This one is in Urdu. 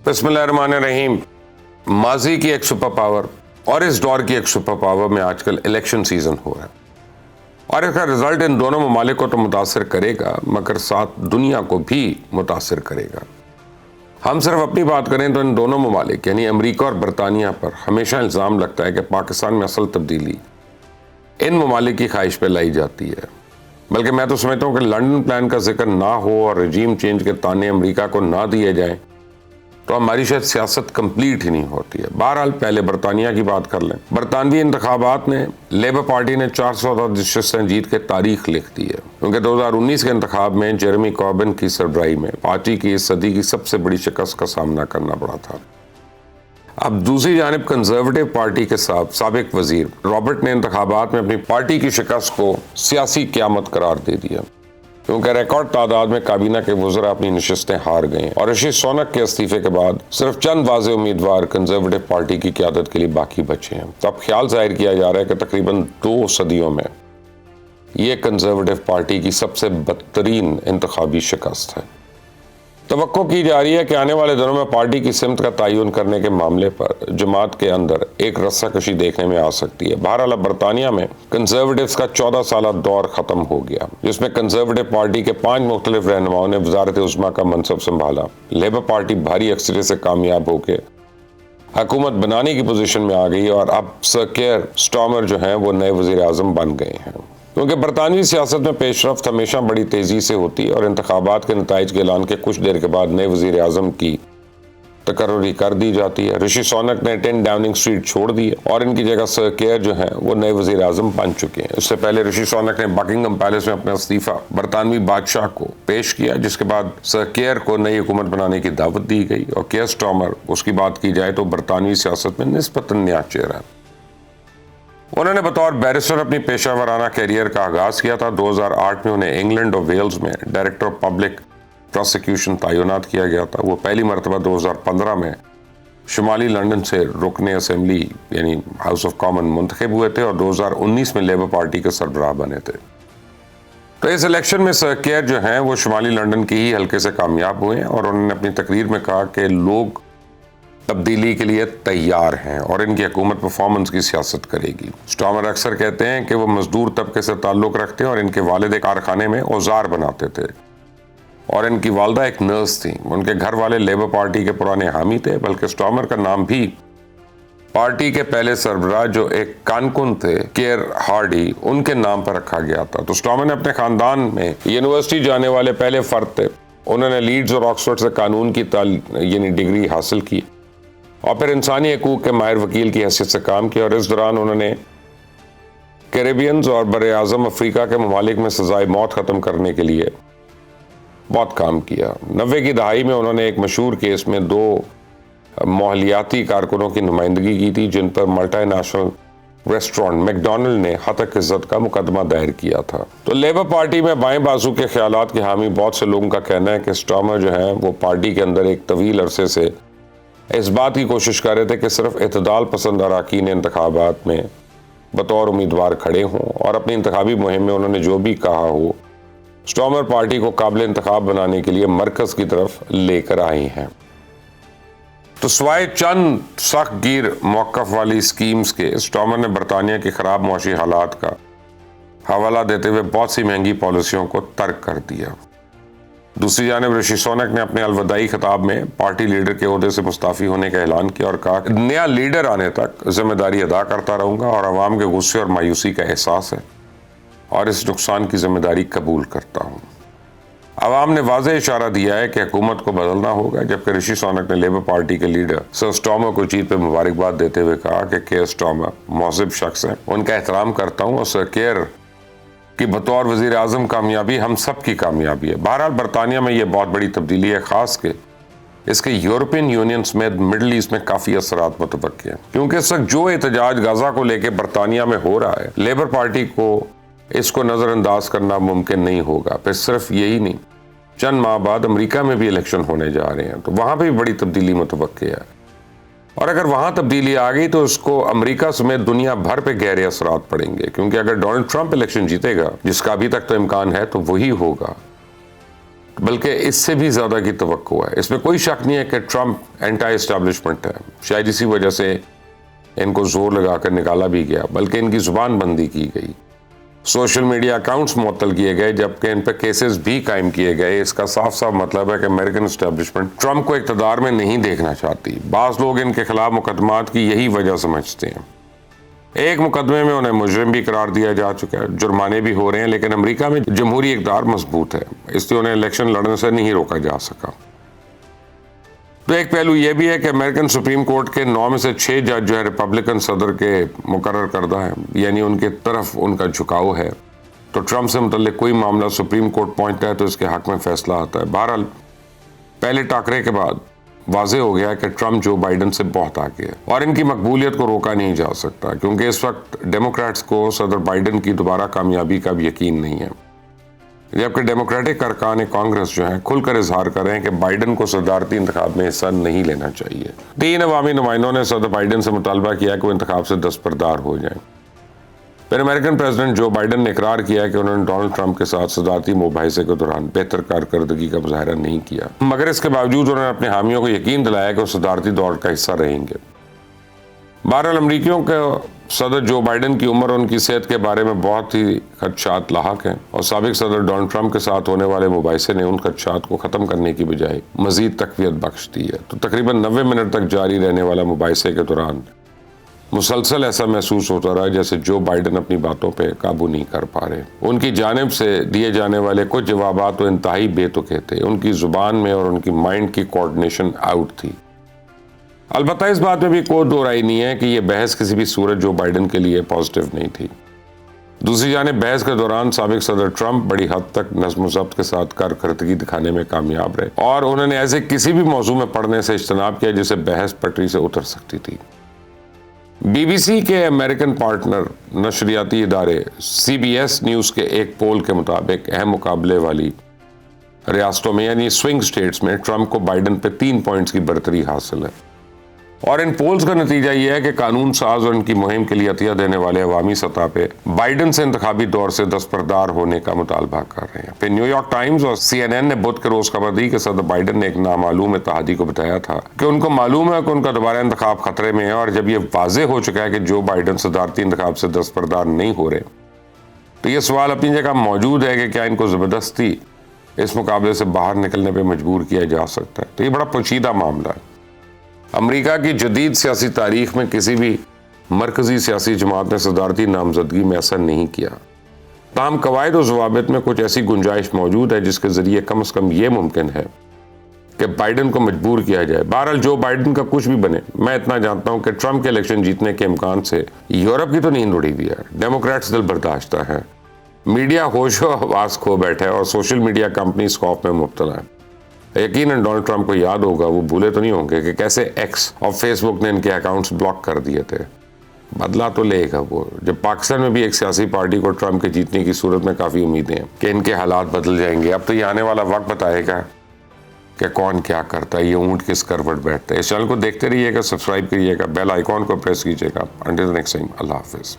بسم اللہ الرحمن الرحیم. ماضی کی ایک سپر پاور اور اس دور کی ایک سپر پاور میں آج کل الیکشن سیزن ہو رہا ہے اور اس کا رزلٹ ان دونوں ممالک کو تو متاثر کرے گا مگر ساتھ دنیا کو بھی متاثر کرے گا. ہم صرف اپنی بات کریں تو ان دونوں ممالک یعنی امریکہ اور برطانیہ پر ہمیشہ الزام لگتا ہے کہ پاکستان میں اصل تبدیلی ان ممالک کی خواہش پہ لائی جاتی ہے. بلکہ میں تو سمجھتا ہوں کہ لنڈن پلان کا ذکر نہ ہو اور رجیم چینج کے تانے امریکہ کو نہ دیے جائیں تو ہماری شاید سیاست کمپلیٹ ہی نہیں ہوتی ہے. بہرحال پہلے برطانیہ کی بات کر لیں. برطانوی انتخابات میں لیبر پارٹی نے 400 نشستیں جیت کے تاریخ لکھ دی ہے کیونکہ 2019 کے انتخاب میں جیرمی کوربن کی سربراہی میں پارٹی کی اس صدی کی سب سے بڑی شکست کا سامنا کرنا پڑا تھا. اب دوسری جانب کنزرویٹو پارٹی کے سابق وزیر رابرٹ نے انتخابات میں اپنی پارٹی کی شکست کو سیاسی قیامت قرار دے دیا کیونکہ ریکارڈ تعداد میں کابینہ کے وزراء اپنی نشستیں ہار گئے اور رشی سونک کے استعفے کے بعد صرف چند واضح امیدوار کنزرویٹو پارٹی کی قیادت کے لیے باقی بچے ہیں. تو اب خیال ظاہر کیا جا رہا ہے کہ تقریباً 2 صدیوں میں یہ کنزرویٹو پارٹی کی سب سے بدترین انتخابی شکست ہے. توقع کی جا رہی ہے کہ آنے والے دنوں میں پارٹی کی سمت کا تعین کرنے کے معاملے پر جماعت کے اندر ایک رسہ کشی دیکھنے میں آ سکتی ہے. بہرحال برطانیہ میں کنزرویٹوز کا 14 سالہ دور ختم ہو گیا جس میں کنزرویٹو پارٹی کے 5 مختلف رہنماؤں نے وزارت عظمیٰ کا منصب سنبھالا. لیبر پارٹی بھاری اکثریت سے کامیاب ہو کے حکومت بنانے کی پوزیشن میں آ گئی اور اب سر کیئر سٹارمر جو ہیں وہ نئے وزیر اعظم بن گئے ہیں کیونکہ برطانوی سیاست میں پیش رفت ہمیشہ بڑی تیزی سے ہوتی ہے اور انتخابات کے نتائج کے اعلان کے کچھ دیر کے بعد نئے وزیر اعظم کی تقرری کر دی جاتی ہے. رشی سونک نے 10 ڈاؤننگ اسٹریٹ چھوڑ دی ہے اور ان کی جگہ سر کیئر جو ہیں وہ نئے وزیر اعظم بن چکے ہیں. اس سے پہلے رشی سونک نے بکنگھم پیلس میں اپنا استعفیٰ برطانوی بادشاہ کو پیش کیا جس کے بعد سر کیئر کو نئی حکومت بنانے کی دعوت دی گئی اور کیئر سٹارمر اس کی بات کی جائے تو برطانوی سیاست میں نسبتاً نیا چہرہ ہے. انہوں نے بطور بیرسٹر اپنی پیشہ ورانہ کیریئر کا آغاز کیا تھا. 2008 میں انہیں انگلینڈ اور ویلز میں ڈائریکٹر آف پبلک پروسیکیوشن تعینات کیا گیا تھا. وہ پہلی مرتبہ 2015 میں شمالی لندن سے رکن اسمبلی یعنی ہاؤس آف کامن منتخب ہوئے تھے اور 2019 میں لیبر پارٹی کے سربراہ بنے تھے. تو اس الیکشن میں سر کیئر جو ہیں وہ شمالی لندن کے ہی حلقے سے کامیاب ہوئے ہیں اور انہوں نے اپنی تقریر میں کہا کہ لوگ تبدیلی کے لیے تیار ہیں اور ان کی حکومت پرفارمنس کی سیاست کرے گی. سٹارمر اکثر کہتے ہیں کہ وہ مزدور طبقے سے تعلق رکھتے ہیں اور ان کے والد ایک کارخانے میں اوزار بناتے تھے اور ان کی والدہ ایک نرس تھیں. ان کے گھر والے لیبر پارٹی کے پرانے حامی تھے بلکہ سٹارمر کا نام بھی پارٹی کے پہلے سربراہ جو ایک کانکن تھے کیئر ہارڈی ان کے نام پر رکھا گیا تھا. تو سٹارمر نے اپنے خاندان میں یونیورسٹی جانے والے پہلے فرد تھے. انہوں نے لیڈز اور آکسفورڈ سے قانون کی ڈگری حاصل کی اور پھر انسانی حقوق کے ماہر وکیل کی حیثیت سے کام کیا اور اس دوران انہوں نے کیریبینز اور بر اعظم افریقہ کے ممالک میں سزائے موت ختم کرنے کے لیے بہت کام کیا. 90 کی دہائی میں انہوں نے ایک مشہور کیس میں 2 ماحولیاتی کارکنوں کی نمائندگی کی تھی جن پر multinational restaurant McDonald نے ہتک عزت کا مقدمہ دائر کیا تھا. تو لیبر پارٹی میں بائیں بازو کے خیالات کے حامی بہت سے لوگوں کا کہنا ہے کہ سٹارمر جو ہیں وہ پارٹی کے اندر ایک طویل عرصے سے اس بات کی کوشش کر رہے تھے کہ صرف اعتدال پسند اراکین انتخابات میں بطور امیدوار کھڑے ہوں اور اپنی انتخابی مہم میں انہوں نے جو بھی کہا ہو سٹارمر پارٹی کو قابل انتخاب بنانے کے لیے مرکز کی طرف لے کر آئی ہیں. تو سوائے چند سخت گیر موقف والی سکیمز کے سٹارمر نے برطانیہ کے خراب معاشی حالات کا حوالہ دیتے ہوئے بہت سی مہنگی پالیسیوں کو ترک کر دیا. دوسری جانب رشی سونک نے اپنے الوداعی خطاب میں پارٹی لیڈر کے عہدے سے مستعفی ہونے کا اعلان کیا اور کہا کہ نیا لیڈر آنے تک ذمہ داری ادا کرتا رہوں گا اور عوام کے غصے اور مایوسی کا احساس ہے اور اس نقصان کی ذمہ داری قبول کرتا ہوں. عوام نے واضح اشارہ دیا ہے کہ حکومت کو بدلنا ہوگا جبکہ رشی سونک نے لیبر پارٹی کے لیڈر سر سٹارمر کو جیت پہ مبارکباد دیتے ہوئے کہا کہ کیئر سٹارمر مہذب شخص ہیں, ان کا احترام کرتا ہوں اور سر کیئر کی بطور وزیر اعظم کامیابی ہم سب کی کامیابی ہے. بہرحال برطانیہ میں یہ بہت بڑی تبدیلی ہے خاص کہ اس کے یورپین یونین سمیت مڈل ایسٹ میں کافی اثرات متوقع ہیں کیونکہ اس وقت جو احتجاج غزہ کو لے کے برطانیہ میں ہو رہا ہے لیبر پارٹی کو اس کو نظر انداز کرنا ممکن نہیں ہوگا. پھر صرف یہی نہیں, چند ماہ بعد امریکہ میں بھی الیکشن ہونے جا رہے ہیں تو وہاں پہ بھی بڑی تبدیلی متوقع ہے اور اگر وہاں تبدیلی آ گئی تو اس کو امریکہ سمیت دنیا بھر پہ گہرے اثرات پڑیں گے کیونکہ اگر ڈونلڈ ٹرمپ الیکشن جیتے گا جس کا ابھی تک تو امکان ہے تو وہی ہوگا بلکہ اس سے بھی زیادہ کی توقع ہے. اس میں کوئی شک نہیں ہے کہ ٹرمپ اینٹی اسٹیبلشمنٹ ہے. شاید اسی وجہ سے ان کو زور لگا کر نکالا بھی گیا، بلکہ ان کی زبان بندی کی گئی، سوشل میڈیا اکاؤنٹس معطل کیے گئے، جبکہ ان پہ کیسز بھی قائم کیے گئے. اس کا صاف صاف مطلب ہے کہ امریکن اسٹیبلشمنٹ ٹرمپ کو اقتدار میں نہیں دیکھنا چاہتی. بعض لوگ ان کے خلاف مقدمات کی یہی وجہ سمجھتے ہیں. ایک مقدمے میں انہیں مجرم بھی قرار دیا جا چکا ہے، جرمانے بھی ہو رہے ہیں، لیکن امریکہ میں جمہوری اقدار مضبوط ہے، اس لیے انہیں الیکشن لڑنے سے نہیں روکا جا سکا. تو ایک پہلو یہ بھی ہے کہ امریکن سپریم کورٹ کے 9 میں سے 6 جج جو ہے ریپبلکن صدر کے مقرر کردہ ہیں، یعنی ان کی طرف ان کا جھکاؤ ہے. تو ٹرمپ سے متعلق کوئی معاملہ سپریم کورٹ پہنچتا ہے تو اس کے حق میں فیصلہ آتا ہے. بہرحال پہلے ٹاکرے کے بعد واضح ہو گیا کہ ٹرمپ جو بائیڈن سے بہت آگے ہے اور ان کی مقبولیت کو روکا نہیں جا سکتا، کیونکہ اس وقت ڈیموکریٹس کو صدر بائیڈن کی دوبارہ کامیابی کا بھی یقین نہیں ہے، جبکہ ڈیموکریٹک ارکان کانگریس جو ہیں کھل کر اظہار کر رہے ہیں کہ بائیڈن کو صدارتی انتخاب میں حصہ نہیں لینا چاہیے. 3 عوامی نمائندوں نے صدر بائیڈن سے مطالبہ کیا کہ وہ انتخاب سے دستبردار ہو جائیں. پھر امریکن پریزیڈنٹ جو بائیڈن نے اقرار کیا ہے کہ انہوں نے ڈونلڈ ٹرمپ کے ساتھ صدارتی مباحثے کے دوران بہتر کارکردگی کا مظاہرہ نہیں کیا، مگر اس کے باوجود انہوں نے اپنے حامیوں کو یقین دلایا کہ وہ صدارتی دور کا حصہ رہیں گے. بہرحال امریکیوں کے صدر جو بائیڈن کی عمر اور ان کی صحت کے بارے میں بہت ہی خدشات لاحق ہیں، اور سابق صدر ڈونلڈ ٹرمپ کے ساتھ ہونے والے مباحثے نے ان خدشات کو ختم کرنے کی بجائے مزید تقویت بخش دی ہے. تو تقریباً 90 منٹ تک جاری رہنے والا مباحثے کے دوران مسلسل ایسا محسوس ہوتا رہا جیسے جو بائیڈن اپنی باتوں پہ قابو نہیں کر پا رہے. ان کی جانب سے دیے جانے والے کچھ جوابات تو انتہائی بے تکے تھے، ان کی زبان میں اور ان کی مائنڈ کی کوارڈینیشن آؤٹ تھی. البتہ اس بات میں بھی کوئی دو رائے نہیں ہے کہ یہ بحث کسی بھی صورت جو بائیڈن کے لیے پازیٹیو نہیں تھی. دوسری جانب بحث کے دوران سابق صدر ٹرمپ بڑی حد تک نظم و ضبط کے ساتھ کارکردگی دکھانے میں کامیاب رہے، اور انہوں نے ایسے کسی بھی موضوع میں پڑھنے سے اجتناب کیا جسے بحث پٹری سے اتر سکتی تھی. بی بی سی کے امریکن پارٹنر نشریاتی ادارے سی بی ایس نیوز کے ایک پول کے مطابق اہم مقابلے والی ریاستوں میں یعنی سوئنگ سٹیٹس میں ٹرمپ کو بائیڈن پہ 3 پوائنٹس کی برتری حاصل ہے. اور ان پولز کا نتیجہ یہ ہے کہ قانون ساز اور ان کی مہم کے لیے عطیہ دینے والے عوامی سطح پہ بائیڈن سے انتخابی دور سے دستبردار ہونے کا مطالبہ کر رہے ہیں. پھر نیو یارک ٹائمز اور سی این این نے بدھ کے روز خبر دی کہ صدر بائیڈن نے ایک نامعلوم اتحادی کو بتایا تھا کہ ان کو معلوم ہے کہ ان کا دوبارہ انتخاب خطرے میں ہے، اور جب یہ واضح ہو چکا ہے کہ جو بائیڈن صدارتی انتخاب سے دستبردار نہیں ہو رہے تو یہ سوال اپنی جگہ موجود ہے کہ کیا ان کو زبردستی اس مقابلے سے باہر نکلنے پہ مجبور کیا جا سکتا ہے. تو یہ بڑا پیچیدہ معاملہ ہے. امریکہ کی جدید سیاسی تاریخ میں کسی بھی مرکزی سیاسی جماعت نے صدارتی نامزدگی میں ایسا نہیں کیا. تاہم قواعد و ضوابط میں کچھ ایسی گنجائش موجود ہے جس کے ذریعے کم از کم یہ ممکن ہے کہ بائیڈن کو مجبور کیا جائے. بہرحال جو بائیڈن کا کچھ بھی بنے، میں اتنا جانتا ہوں کہ ٹرمپ کے الیکشن جیتنے کے امکان سے یورپ کی تو نیند اڑی ہوئی ہے. ڈیموکریٹس دل برداشتہ ہیں، میڈیا ہوش و حواس کھو بیٹھے اور سوشل میڈیا کمپنیز خوف میں مبتلا ہیں. یقیناً ڈونلڈ ٹرمپ کو یاد ہوگا، وہ بھولے تو نہیں ہوں گے کہ کیسے ایکس اور فیس بک نے ان کے اکاؤنٹس بلاک کر دیے تھے. بدلا تو لے گا وہ. جب پاکستان میں بھی ایک سیاسی پارٹی کو ٹرمپ کے جیتنے کی صورت میں کافی امیدیں ہیں کہ ان کے حالات بدل جائیں گے. اب تو یہ آنے والا وقت بتائے گا کہ کون کیا کرتا ہے، یہ اونٹ کس کروٹ بیٹھتا ہے. اس چینل کو دیکھتے رہیے گا، سبسکرائب کریے گا، بیل آئیکن کو پریس کیجیے گا. انٹل نیکسٹ ٹائم، اللہ حافظ.